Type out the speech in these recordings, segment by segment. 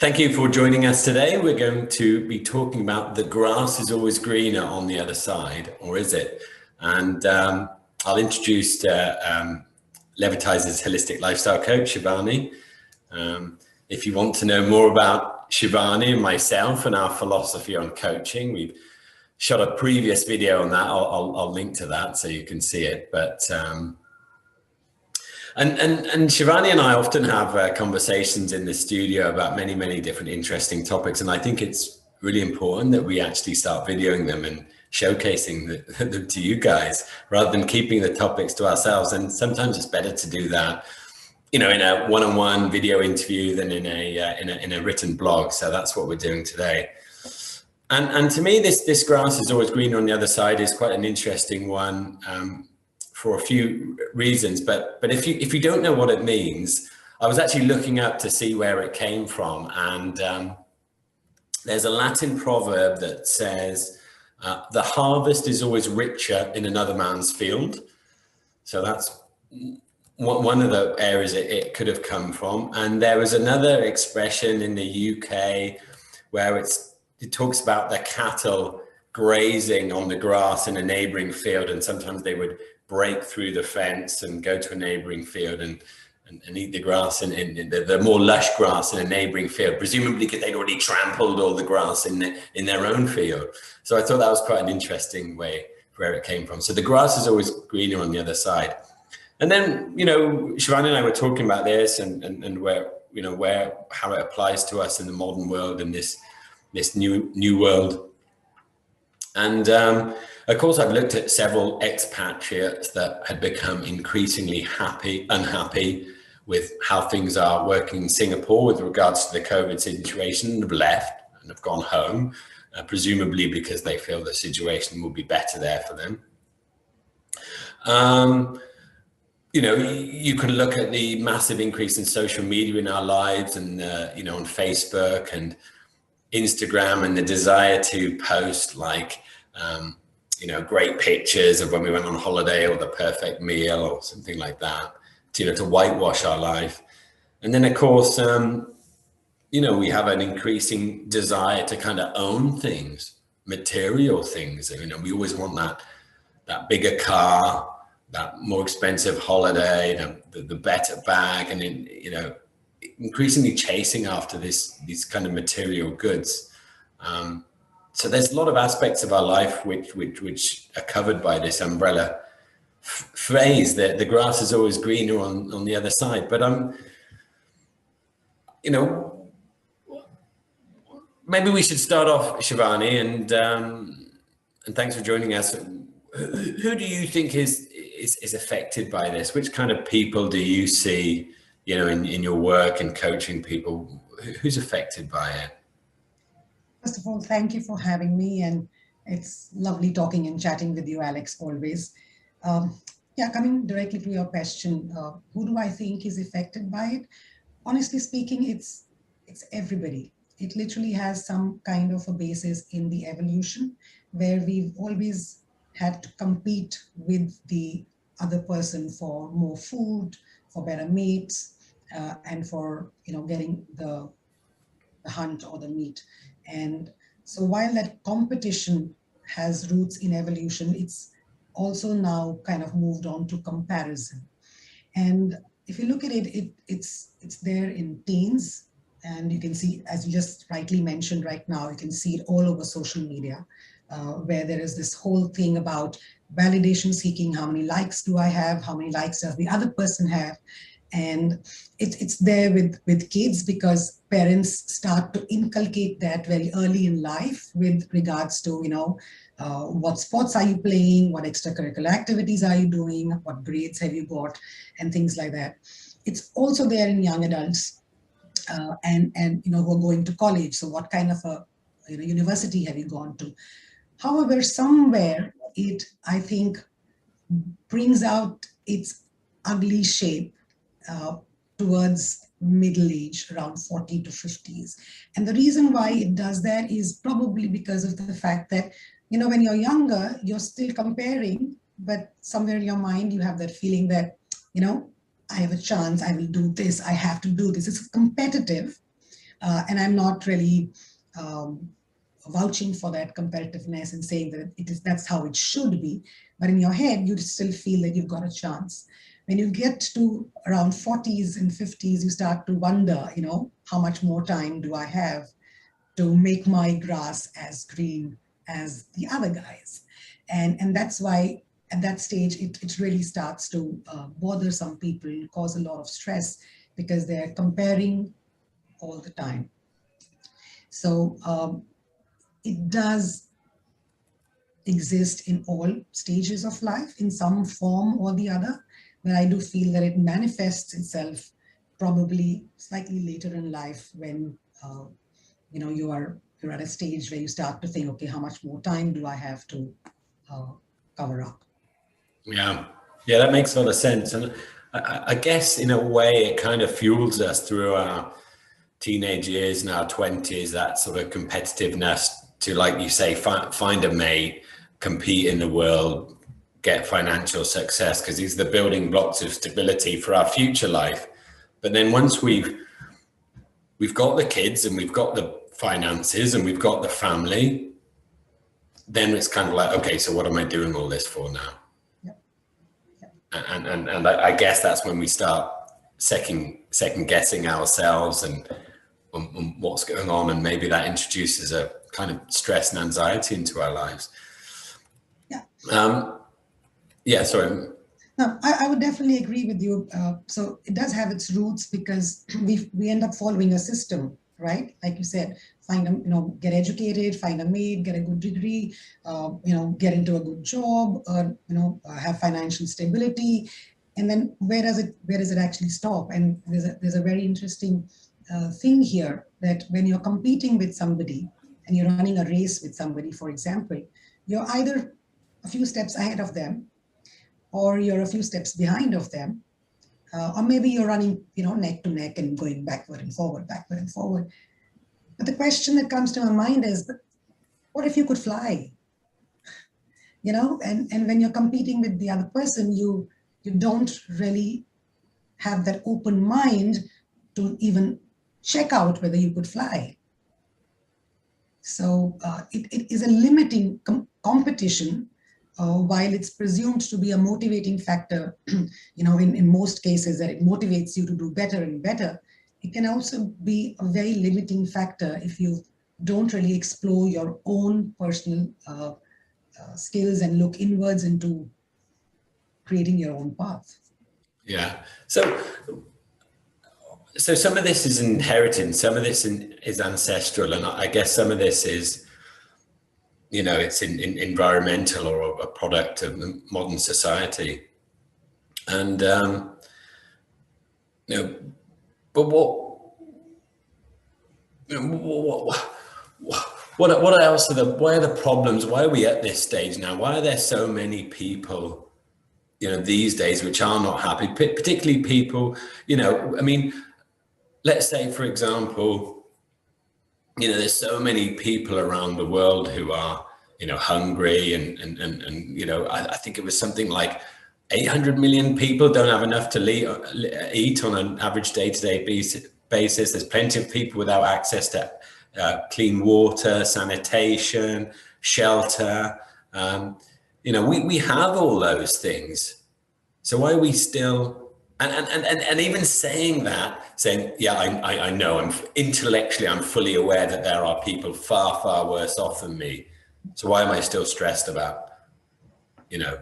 Thank you for joining us today. We're going to be talking about the grass is always greener on the other side, or is it? And I'll introduce Levitize's holistic lifestyle coach, Shivani. If you want to know more about Shivani and myself and our philosophy on coaching, we've shot a previous video on that. I'll link to that so you can see it. But and Shivani and I often have conversations in the studio about many different interesting topics, and I think it's really important that we actually start videoing them and showcasing them to you guys rather than keeping the topics to ourselves. And sometimes it's better to do that, you know, in a one-on-one video interview than in a written blog. So that's what we're doing today. And to me, this grass is always greener on the other side is quite an interesting one. For a few reasons, but if you don't know what it means, I was actually looking up to see where it came from, and there's a Latin proverb that says, the harvest is always richer in another man's field. So that's one of the areas it could have come from. And there was another expression in the UK where it talks about the cattle grazing on the grass in a neighboring field, and sometimes they would break through the fence and go to a neighboring field and eat the grass in the more lush grass in a neighboring field, presumably because they'd already trampled all the grass in their own field. So I thought that was quite an interesting way where it came from. So the grass is always greener on the other side. And then, you know, Shivani and I were talking about this and where, you know, how it applies to us in the modern world and this new world. And of course, I've looked at several expatriates that had become increasingly unhappy with how things are working in Singapore with regards to the COVID situation, and have left and have gone home, presumably because they feel the situation will be better there for them. You know, you can look at the massive increase in social media in our lives, and you know, on Facebook and Instagram, and the desire to post like you know, great pictures of when we went on holiday or the perfect meal or something like that, to, you know, to whitewash our life. And then of course, you know, we have an increasing desire to kind of own things, material things. You know, we always want that bigger car, that more expensive holiday, the better bag, and then, you know, increasingly chasing after these kind of material goods. So there's a lot of aspects of our life which are covered by this umbrella phrase that the grass is always greener on the other side. But you know, maybe we should start off, Shivani, and thanks for joining us. Who do you think is affected by this? Which kind of people do you see, you know, in your work and coaching people? Who's affected by it? First of all, thank you for having me, and it's lovely talking and chatting with you, Alex, always. Yeah, coming directly to your question, who do I think is affected by it? Honestly speaking, it's everybody. It literally has some kind of a basis in the evolution where we've always had to compete with the other person for more food, for better mates, and for, you know, getting the hunt or the meat. And so while that competition has roots in evolution, it's also now kind of moved on to comparison. And if you look at it, it's there in teens, and you can see, as you just rightly mentioned right now, you can see it all over social media, where there is this whole thing about validation seeking. How many likes do I have? How many likes does the other person have? And it's there with kids, because parents start to inculcate that very early in life with regards to, you know, what sports are you playing, what extracurricular activities are you doing, what grades have you got, and things like that. It's also there in young adults, and you know, who are going to college. So what kind of a, you know, university have you gone to? However, somewhere it, I think, brings out its ugly shape towards middle age, around 40 to 50s. And the reason why it does that is probably because of the fact that, you know, when you're younger, you're still comparing, but somewhere in your mind, you have that feeling that, you know, I have a chance, I will do this, I have to do this. It's competitive. And I'm not really vouching for that competitiveness and saying that that's how it should be. But in your head, you still feel that you've got a chance. When you get to around 40s and 50s, you start to wonder, how much more time do I have to make my grass as green as the other guys? And that's why at that stage, it really starts to bother some people, cause a lot of stress, because they're comparing all the time. So it does exist in all stages of life in some form or the other, but I do feel that it manifests itself probably slightly later in life when you're at a stage where you start to think, okay, how much more time do I have to cover up? Yeah, that makes a lot of sense. And I guess in a way it kind of fuels us through our teenage years and our 20s, that sort of competitiveness to, like you say, find a mate, compete in the world, get financial success, because these are the building blocks of stability for our future life. But then once we've got the kids and we've got the finances and we've got the family, then it's kind of like, okay, so what am I doing all this for now? And I guess that's when we start second guessing ourselves and what's going on, and maybe that introduces a kind of stress and anxiety into our lives. Sorry. No, I would definitely agree with you. So it does have its roots because we end up following a system, right? Like you said, get educated, find a mate, get a good degree, get into a good job, have financial stability, and then where does it actually stop? And there's a very interesting thing here, that when you're competing with somebody and you're running a race with somebody, for example, you're either a few steps ahead of them, or you're a few steps behind of them, or maybe you're running, neck to neck and going backward and forward. But the question that comes to my mind is, but what if you could fly? And when you're competing with the other person, you don't really have that open mind to even check out whether you could fly. So it is a limiting competition. While it's presumed to be a motivating factor, in most cases that it motivates you to do better and better, it can also be a very limiting factor if you don't really explore your own personal skills and look inwards into creating your own path. Yeah. So some of this is inherited, some of this is ancestral, and I guess some of this is, it's in environmental or a product of modern society. And, but what else why are the problems? Why are we at this stage now? Why are there so many people, these days, which are not happy, particularly people, let's say, for example, there's so many people around the world who are, hungry and I think it was something like 800 million people don't have enough to eat on an average day-to-day basis. There's plenty of people without access to clean water, sanitation, shelter. We have all those things. So why are we still... And even saying, yeah, I know, intellectually, I'm fully aware that there are people far, far worse off than me. So why am I still stressed about,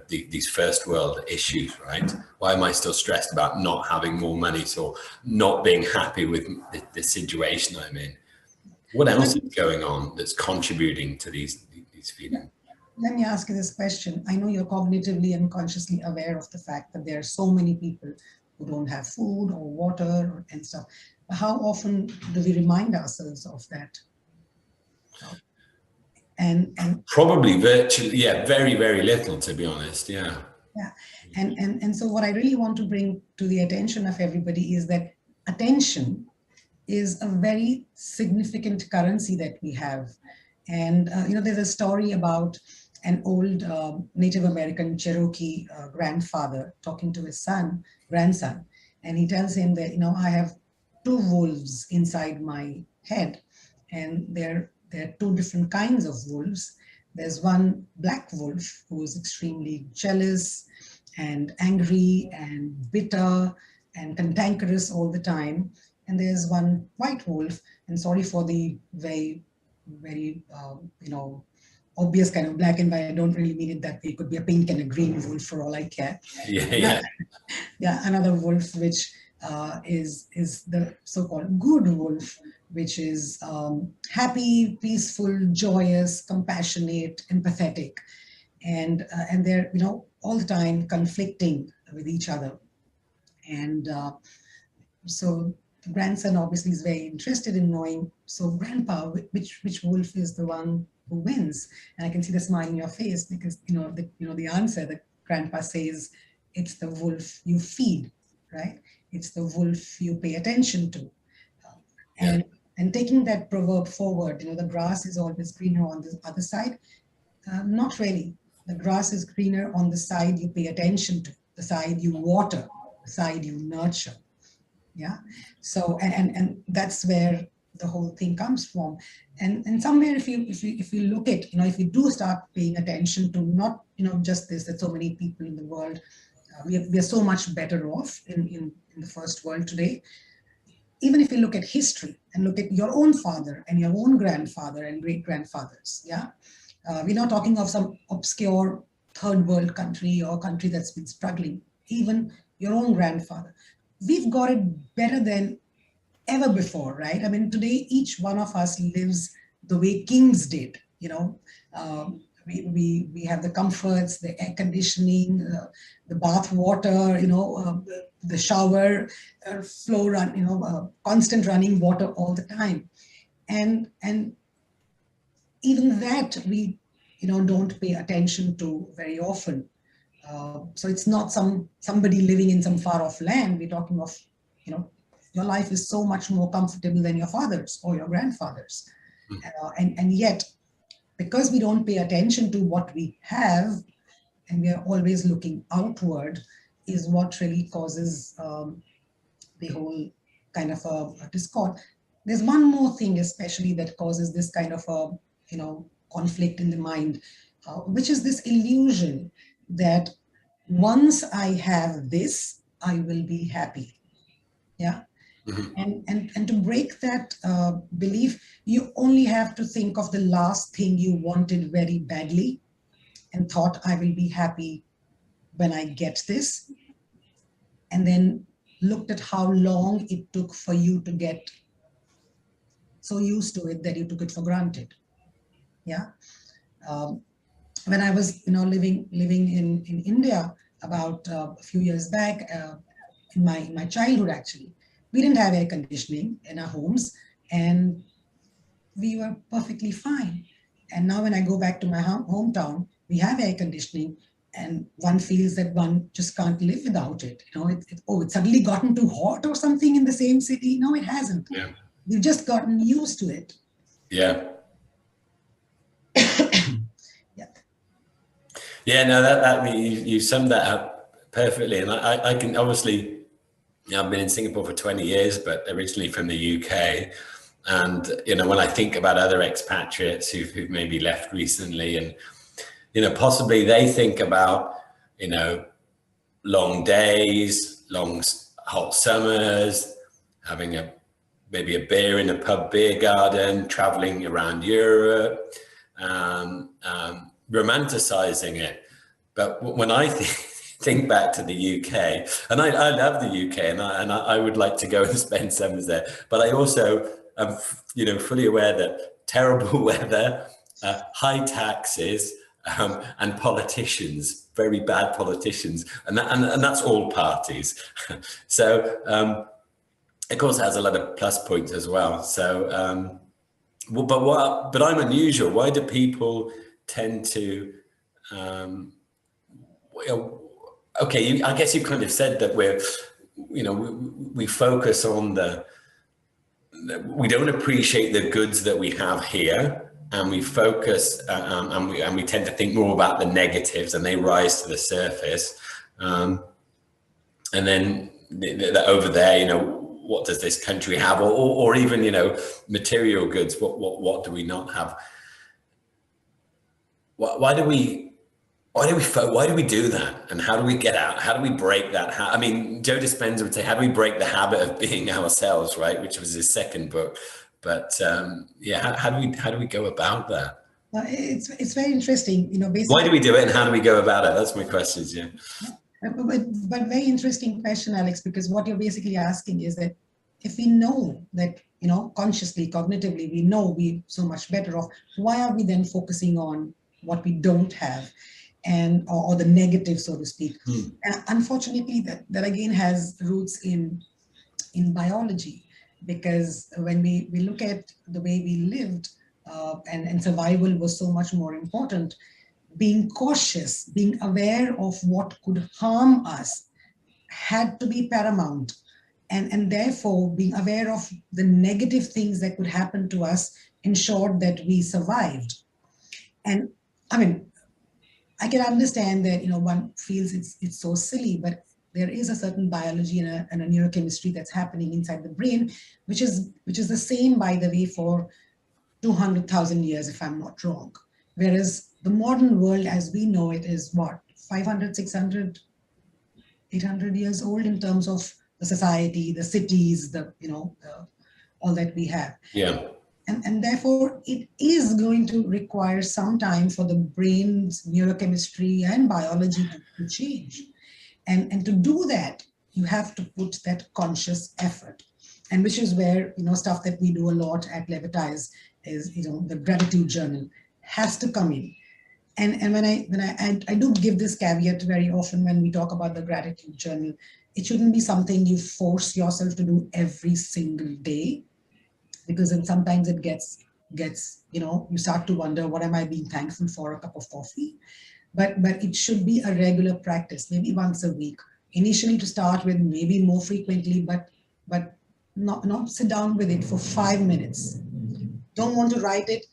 these first world issues, right? Why am I still stressed about not having more money or not being happy with the situation I'm in? What else is going on that's contributing to these feelings? Let me ask you this question. I know you're cognitively and consciously aware of the fact that there are so many people who don't have food or water and stuff. How often do we remind ourselves of that? And probably virtually, very, very little, to be honest. Yeah. And so what I really want to bring to the attention of everybody is that attention is a very significant currency that we have. And there's a story about an old Native American Cherokee grandfather talking to his grandson, and he tells him that, I have 2 wolves inside my head. And there are two different kinds of wolves. There's one black wolf who is extremely jealous and angry and bitter and cantankerous all the time. And there's one white wolf, and sorry for the very obvious kind of black and white. I don't really mean it that way. It could be a pink and a green wolf for all I care. Yeah. Yeah, another wolf which is the so-called good wolf, which is happy, peaceful, joyous, compassionate, empathetic, and they're all the time conflicting with each other. And so the grandson obviously is very interested in knowing, so grandpa, which wolf is the one who wins? And I can see the smile in your face, because the answer that grandpa says, it's the wolf you feed, right? It's the wolf you pay attention to. And taking that proverb forward, the grass is always greener on the other side. Not really. The grass is greener on the side you pay attention to, the side you water, the side you nurture. Yeah. So and that's where the whole thing comes from. And somewhere, if you look at, if you do start paying attention to not just this, that so many people in the world, we are so much better off in the first world today. Even if you look at history and look at your own father and your own grandfather and great grandfathers, yeah, we're not talking of some obscure third world country or country that's been struggling. Even your own grandfather, we've got it better than ever before, right? I mean, today each one of us lives the way kings did. We have the comforts, the air conditioning, the bath water, the shower, flow run, constant running water all the time, and even that we don't pay attention to very often. So it's not somebody living in some far off land. We're talking of your life is so much more comfortable than your father's or your grandfather's, and yet, because we don't pay attention to what we have, and we are always looking outward, is what really causes the whole kind of a discord. There's one more thing especially that causes this kind of a conflict in the mind, which is this illusion that once I have this, I will be happy. Yeah. Mm-hmm. And to break that belief, you only have to think of the last thing you wanted very badly and thought, I will be happy when I get this. And then looked at how long it took for you to get so used to it that you took it for granted. Yeah. When I was, living in India about a few years back, in my childhood, actually, we didn't have air conditioning in our homes, and we were perfectly fine. And now when I go back to my hometown, we have air conditioning, and one feels that one just can't live without it. It's suddenly gotten too hot or something in the same city. No, it hasn't. Yeah. We've just gotten used to it. Yeah. Yeah, no, that you summed that up perfectly. And I can obviously, I've been in Singapore for 20 years, but originally from the UK. And, when I think about other expatriates who've maybe left recently, and, possibly they think about, long days, long hot summers, having maybe a beer in a pub beer garden, traveling around Europe, romanticizing it. But when I think back to the UK, and I love the UK, and I would like to go and spend summers there, but I also am, fully aware that terrible weather, high taxes, and politicians, very bad politicians, and that's all parties. So, of course, it has a lot of plus points as well. So, but I'm unusual. Why do people tend to? Okay, I guess you kind of said that we focus on we don't appreciate the goods that we have here, and we focus and we tend to think more about the negatives, and they rise to the surface. And then over there, what does this country have, or even, you know, material goods, what do we not have? Why do we do that? And how do we get out? How do we break that? I mean, Joe Dispenza would say, how do we break the habit of being ourselves, right? Which was his second book. But yeah, how do we go about that? It's very interesting, you know, basically. Why do we do it and how do we go about it? That's my questions, yeah. But very interesting question, Alex, because what you're basically asking is that if we know that, you know, consciously, cognitively, we know we're so much better off, why are we then focusing on what we don't have, and or the negative, so to speak? And unfortunately, that again has roots in biology, because when we look at the way we lived, and survival was so much more important, being cautious, being aware of what could harm us had to be paramount. And therefore, being aware of the negative things that could happen to us ensured that we survived. And I mean, I can understand that, you know, one feels it's so silly, but there is a certain biology and a neurochemistry that's happening inside the brain, which is the same, by the way, for 200,000 years, if I'm not wrong. Whereas the modern world as we know it is what, 500, 600, 800 years old in terms of the society, the cities, all that we have. Yeah. And therefore, it is going to require some time for the brain's neurochemistry and biology to change. And to do that, you have to put that conscious effort. And which is where, you know, stuff that we do a lot at Levitize is, you know, the gratitude journal has to come in. And when I do give this caveat very often when we talk about the gratitude journal, it shouldn't be something you force yourself to do every single day, because then sometimes it gets, you know, you start to wonder, what am I being thankful for? A cup of coffee. But it should be a regular practice, maybe once a week. Initially to start with, maybe more frequently, but not sit down with it for 5 minutes. Don't want to write it.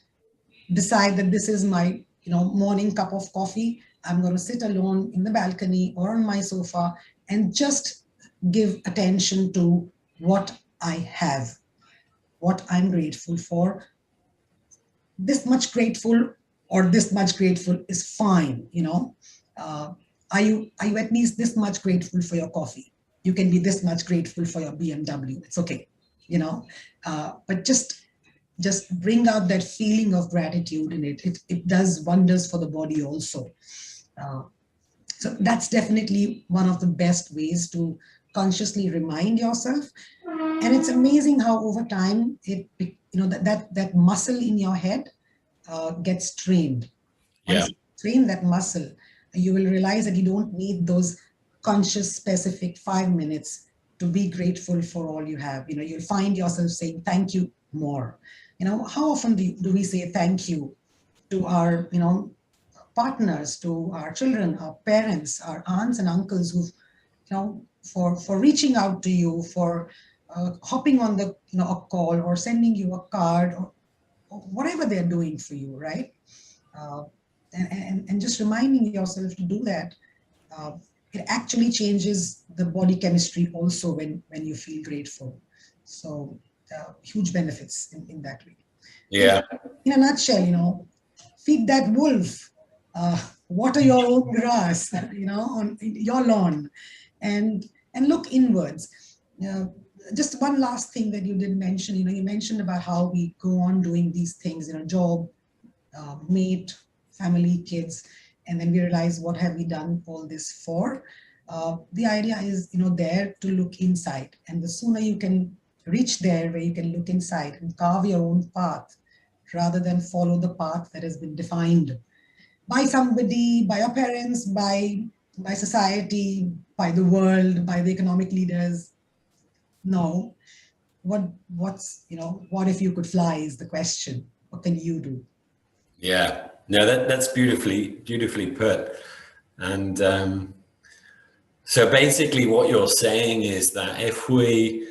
Decide that this is my, you know, morning cup of coffee. I'm going to sit alone in the balcony or on my sofa and just give attention to what I have, what I'm grateful for. This much grateful or this much grateful is fine, you know. Are you at least this much grateful for your coffee? You can be this much grateful for your BMW. It's okay, you know. But just bring out that feeling of gratitude in it. It does wonders for the body also. So that's definitely one of the best ways to consciously remind yourself. And it's amazing how over time that muscle in your head gets trained. Yeah. Once you train that muscle, you will realize that you don't need those conscious, specific 5 minutes to be grateful for all you have. You know, you'll find yourself saying thank you more. You know, how often do we say thank you to our, you know, partners, to our children, our parents, our aunts and uncles who've, you know, for reaching out to you, for hopping on the, you know, a call or sending you a card or whatever they're doing for you, right? And just reminding yourself to do that, it actually changes the body chemistry also when you feel grateful. So huge benefits in that way. Yeah. In a nutshell, you know, feed that wolf, water your own grass, you know, on your lawn, and look inwards. Just one last thing that you did mention, you know, you mentioned about how we go on doing these things, you know, job, mate, family, kids, and then we realize, what have we done all this for? The idea is, you know, there to look inside, and the sooner you can reach there where you can look inside and carve your own path rather than follow the path that has been defined by somebody, by your parents, by society, by the world, by the economic leaders. No, what's, you know, what if you could fly is the question. What can you do? Yeah, no, that's beautifully put. And so basically what you're saying is that if we,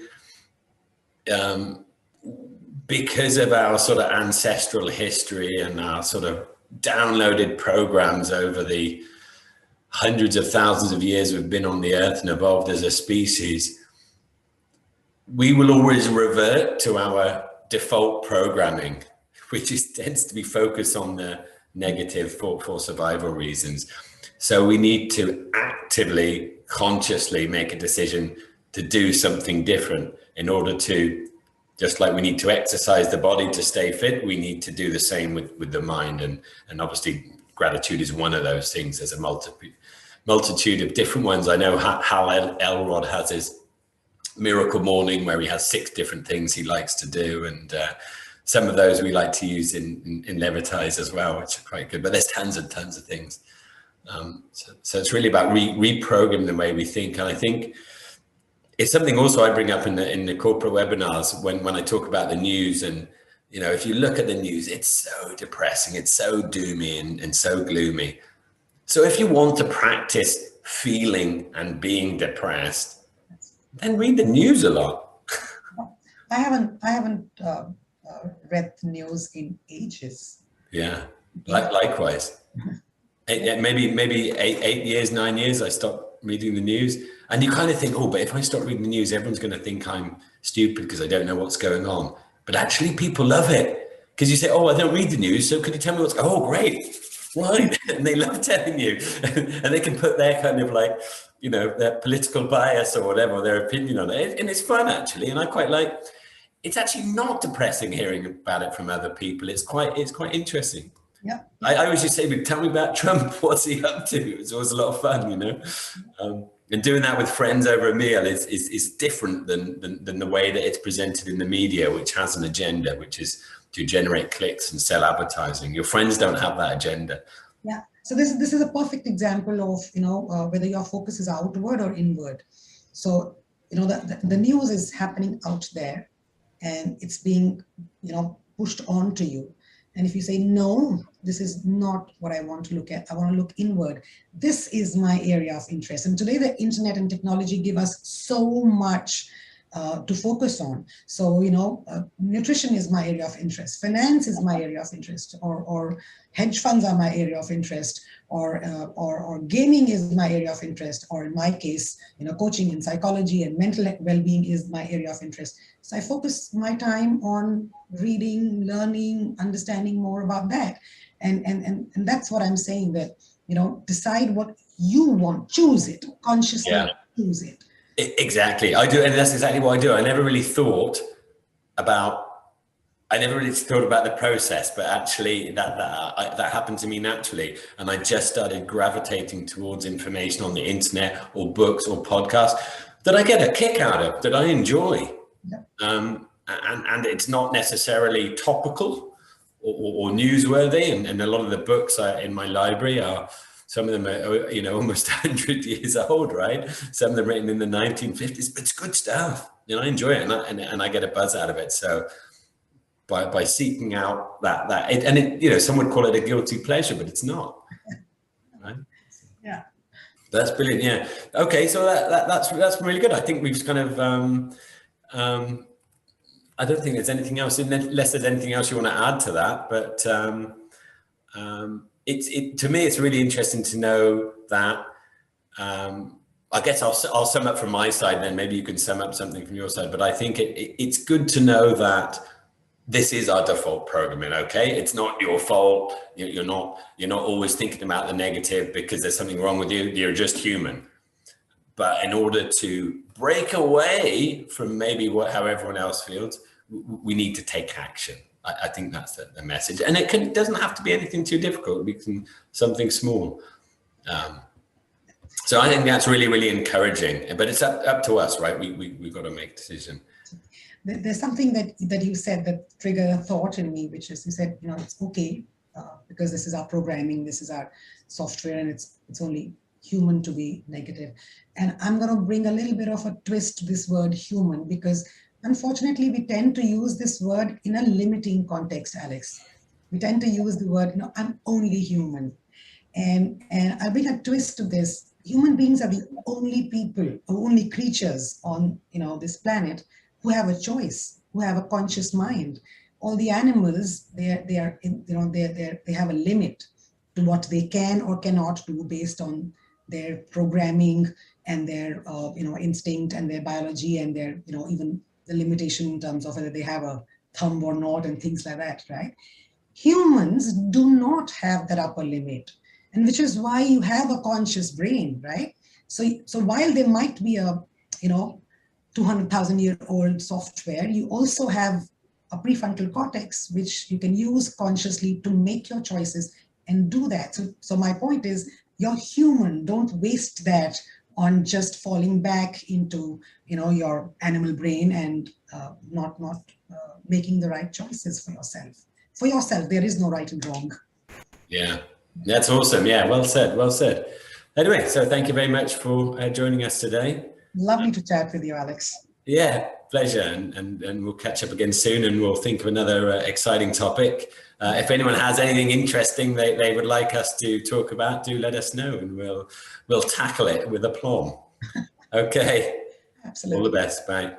because of our sort of ancestral history and our sort of downloaded programs over the hundreds of thousands of years we've been on the earth and evolved as a species, we will always revert to our default programming, which tends to be focused on the negative for survival reasons. So we need to actively, consciously make a decision to do something different in order to, just like we need to exercise the body to stay fit, we need to do the same with the mind. And obviously gratitude is one of those things. There's a multitude of different ones. I know Hal Elrod has his Miracle Morning where he has 6 different things he likes to do. And some of those we like to use in Levitize as well, which are quite good, but there's tons and tons of things. So it's really about reprogramming the way we think. And I think it's something also I bring up in the corporate webinars when I talk about the news. And, you know, if you look at the news, it's so depressing, it's so doomy and so gloomy. So if you want to practice feeling and being depressed, then read the news a lot. I haven't read the news in ages. Yeah, likewise. Maybe 8 years, 9 years, I stopped reading the news. And you kind of think, oh, but if I stop reading the news, everyone's going to think I'm stupid because I don't know what's going on. But actually, people love it because you say, oh, I don't read the news, so could you tell me what's going on? Oh, great. Right. And they love telling you. And they can put their kind of like, you know, their political bias or whatever, their opinion on it. And it's fun, actually. And I quite like, it's actually not depressing hearing about it from other people. It's quite interesting. Yeah. I always just say, tell me about Trump. What's he up to? It's always a lot of fun, you know. And doing that with friends over a meal is different than the way that it's presented in the media, which has an agenda, which is to generate clicks and sell advertising. Your friends don't have that agenda. Yeah. So this is a perfect example of, you know, whether your focus is outward or inward. So, you know, the news is happening out there and it's being, you know, pushed onto you. And if you say, no, this is not what I want to look at, I want to look inward. This is my area of interest. And today the internet and technology give us so much to focus on. So, you know, nutrition is my area of interest. Finance is my area of interest, or hedge funds are my area of interest, or gaming is my area of interest, or in my case, you know, coaching and psychology and mental well-being is my area of interest. So I focus my time on reading, learning, understanding more about that. And that's what I'm saying, that, you know, decide what you want, choose it, consciously choose it. Exactly. I do. And that's exactly what I do. I never really thought about the process, but actually that happened to me naturally. And I just started gravitating towards information on the internet or books or podcasts that I get a kick out of, that I enjoy. Yeah. And it's not necessarily topical or newsworthy. And a lot of the books in my library are, some of them are, you know, almost 100 years old, right? Some of them written in the 1950s, but it's good stuff. You know, I enjoy it and I get a buzz out of it. So by seeking out you know, some would call it a guilty pleasure, but it's not, right? Yeah. That's brilliant. Yeah. Okay. So that's really good. I think we've kind of, I don't think there's anything else, unless there's anything else you want to add to that, but to me, it's really interesting to know that. I guess I'll sum up from my side, then maybe you can sum up something from your side. But I think it's good to know that this is our default programming. Okay, it's not your fault. You're not always thinking about the negative because there's something wrong with you. You're just human. But in order to break away from maybe how everyone else feels, we need to take action. I think that's the message, and it doesn't have to be anything too difficult. We can something small. So I think that's really, really encouraging. But it's up to us, right? We've got to make a decision. There's something that you said that triggered a thought in me, which is, you said, you know, it's okay because this is our programming, this is our software, and it's only human to be negative. And I'm going to bring a little bit of a twist to this word human, because unfortunately, we tend to use this word in a limiting context, Alex. We tend to use the word, you know, I'm only human. And I'll bring a twist to this. Human beings are the only people, or only creatures on, you know, this planet who have a choice, who have a conscious mind. All the animals, they have a limit to what they can or cannot do based on their programming and their, you know, instinct and their biology and their, you know, even the limitation in terms of whether they have a thumb or not and things like that, right? Humans do not have that upper limit, and which is why you have a conscious brain, right? So while there might be a, 200,000-year-old software, you also have a prefrontal cortex, which you can use consciously to make your choices and do that. So my point is, you're human. Don't waste that on just falling back into, your animal brain and not making the right choices for yourself. For yourself, there is no right and wrong. Yeah, that's awesome. Yeah, well said, well said. Anyway, so thank you very much for joining us today. Lovely to chat with you, Alex. Yeah, pleasure. And we'll catch up again soon, and we'll think of another exciting topic. If anyone has anything interesting they would like us to talk about, do let us know, and we'll tackle it with aplomb. Okay. Absolutely. All the best. Bye.